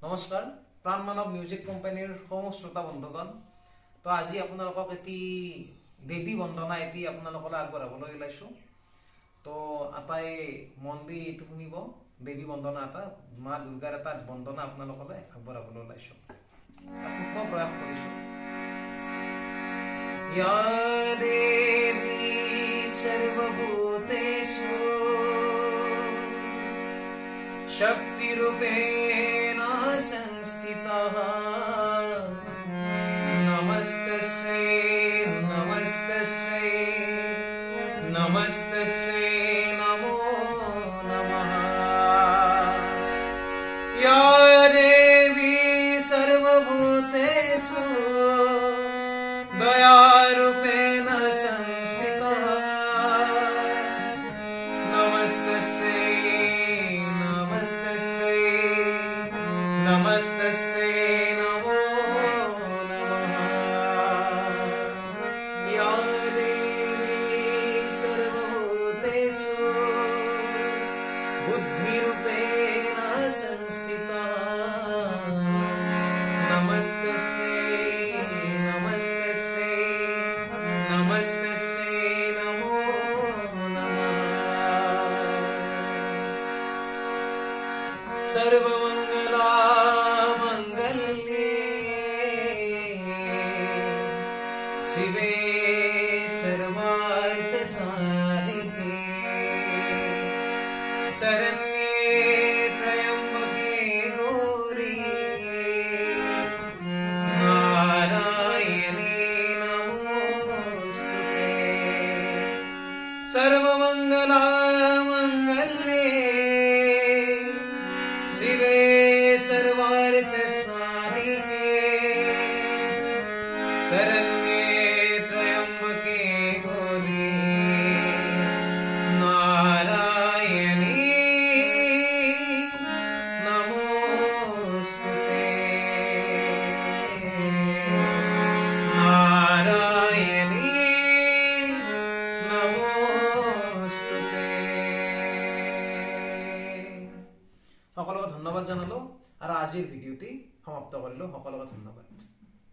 নমস্কাৰ প্ৰাণ মানৱ মিউজিক কোম্পানীৰ সমস্ত শ্ৰোতা বন্ধুগণ। তো আজি আপোনালোকক এটি দেৱী বন্দনা এটি আপোনালোকলৈ আগবঢ়াবলৈ ওলাইছোঁ। তো আটাই মন দি এইটো শুনিব। দেৱী বন্দনা এটা, মা দুৰ্গাৰ এটা বন্দনা আপোনালোকলৈ আগবঢ়াবলৈ ওলাইছোঁ। সূক্ষ্ম প্ৰয়াস কৰিছোঁ। ইয়া দেৱী সৰ্বভূতেষু शक्ति रूपेण संस्थितः नमस्तस्यै नमस्तस्यै नमस्तस्यै नमो नमः। या देवी सर्वभूतेषु दयारूपेण संस्थितः नमस्तस्यै नमस्तस्यै नमो नमः। या देवी सर्वभूतेषु बुद्धिरूपेण संस्थिता नमस्तस्यै नमस्तस्यै नमस्तस्यै नमो नमः। सर्वमंगला शिवे सर्वार्थ साधिके शरण्ये त्र्यंबके गौरी नारायणी नमोस्तुते। सर्वमंगला मंगल्ये शिवे सर्वार्थ साधिके शरण्ये त्र्यंबके गौरी नारायणी नमोस्तुते। नारायणी नमोस्तुते। সকলকে ধন্যবাদ জানালো আর আজিৰ ভিডিওটি সমাপ্ত কৰিলো। সকলকে ধন্যবাদ।